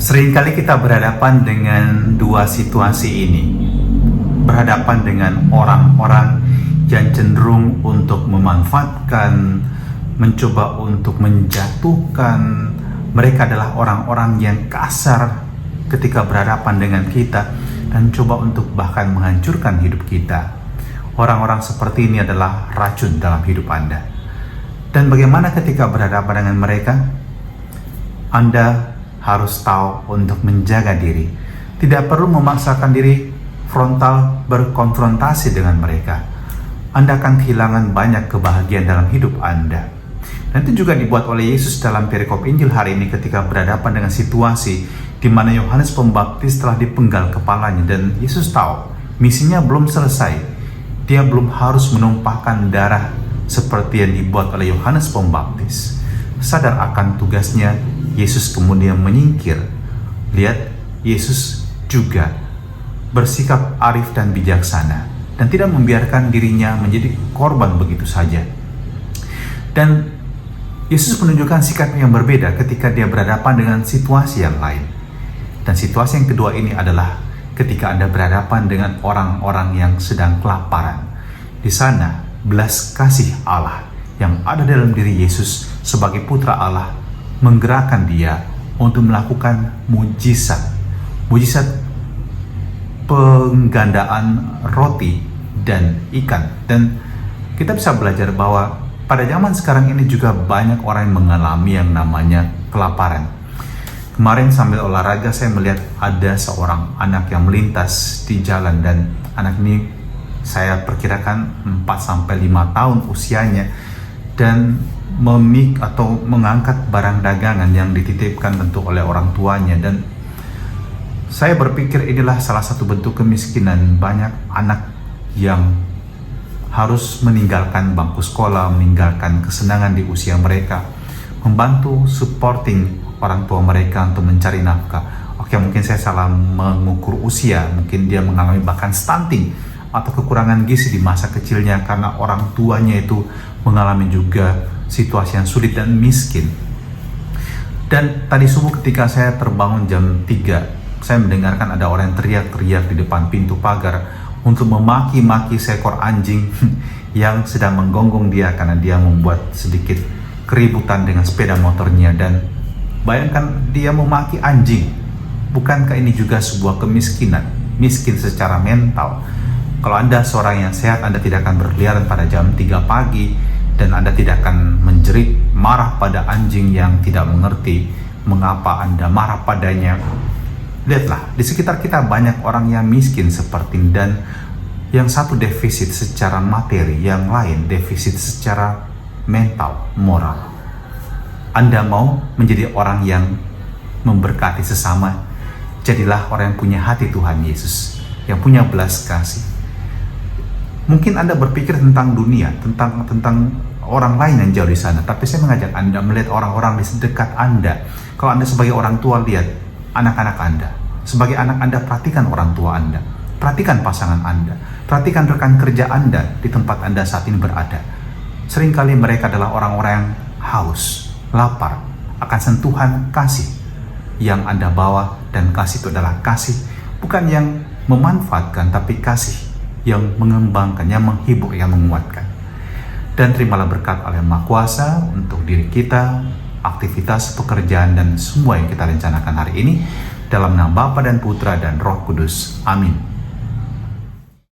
Seringkali kita berhadapan dengan dua situasi ini. Berhadapan dengan orang-orang yang cenderung untuk memanfaatkan, mencoba untuk menjatuhkan. Mereka adalah orang-orang yang kasar ketika berhadapan dengan kita dan coba untuk bahkan menghancurkan hidup kita. Orang-orang seperti ini adalah racun dalam hidup Anda. Dan bagaimana ketika berhadapan dengan mereka? Anda harus tahu untuk menjaga diri. Tidak perlu memaksakan diri frontal berkonfrontasi dengan mereka. Anda akan kehilangan banyak kebahagiaan dalam hidup Anda. Dan itu juga dibuat oleh Yesus dalam perikop Injil hari ini ketika berhadapan dengan situasi di mana Yohanes Pembaptis telah dipenggal kepalanya dan Yesus tahu misinya belum selesai. Dia belum harus menumpahkan darah seperti yang dibuat oleh Yohanes Pembaptis. Sadar akan tugasnya, Yesus kemudian menyingkir. Lihat, Yesus juga bersikap arif dan bijaksana dan tidak membiarkan dirinya menjadi korban begitu saja. Dan Yesus menunjukkan sikap yang berbeda ketika dia berhadapan dengan situasi yang lain. Dan situasi yang kedua ini adalah ketika Anda berhadapan dengan orang-orang yang sedang kelaparan. Di sana, belas kasih Allah yang ada dalam diri Yesus sebagai putra Allah menggerakkan dia untuk melakukan mujizat penggandaan roti dan ikan. Dan kita bisa belajar bahwa pada zaman sekarang ini juga banyak orang yang mengalami yang namanya kelaparan. Kemarin sambil olahraga saya melihat ada seorang anak yang melintas di jalan dan anak ini saya perkirakan 4-5 tahun usianya dan mengangkat barang dagangan yang dititipkan tentu oleh orang tuanya. Dan saya berpikir inilah salah satu bentuk kemiskinan. Banyak anak yang harus meninggalkan bangku sekolah, meninggalkan kesenangan di usia mereka, membantu supporting orang tua mereka untuk mencari nafkah. Oke, mungkin saya salah mengukur usia, mungkin dia mengalami bahkan stunting atau kekurangan gizi di masa kecilnya karena orang tuanya itu mengalami juga situasi yang sulit dan miskin. Dan tadi subuh ketika saya terbangun jam 3, saya mendengarkan ada orang yang teriak-teriak di depan pintu pagar untuk memaki-maki seekor anjing yang sedang menggonggong dia karena dia membuat sedikit keributan dengan sepeda motornya. Dan bayangkan dia memaki anjing. Bukankah ini juga sebuah kemiskinan? Miskin secara mental. Kalau Anda seorang yang sehat, Anda tidak akan berkeliaran pada jam 3 pagi dan Anda tidak akan menjerit marah pada anjing yang tidak mengerti mengapa Anda marah padanya. Lihatlah, di sekitar kita banyak orang yang miskin seperti ini, dan yang satu defisit secara materi, yang lain defisit secara mental, moral. Anda mau menjadi orang yang memberkati sesama? Jadilah orang yang punya hati Tuhan Yesus, yang punya belas kasih. Mungkin Anda berpikir tentang dunia, tentang orang lain yang jauh di sana, tapi saya mengajak Anda melihat orang-orang di sedekat Anda. Kalau Anda sebagai orang tua, lihat anak-anak Anda. Sebagai anak Anda, perhatikan orang tua Anda. Perhatikan pasangan Anda. Perhatikan rekan kerja Anda di tempat Anda saat ini berada. Seringkali mereka adalah orang-orang yang haus, lapar akan sentuhan kasih yang Anda bawa. Dan kasih itu adalah kasih bukan yang memanfaatkan, tapi kasih yang mengembangkan, yang menghibur, yang menguatkan. Dan terimalah berkat oleh Yang Maha Kuasa untuk diri kita, aktivitas, pekerjaan, dan semua yang kita rencanakan hari ini. Dalam nama Bapa dan Putra dan Roh Kudus. Amin.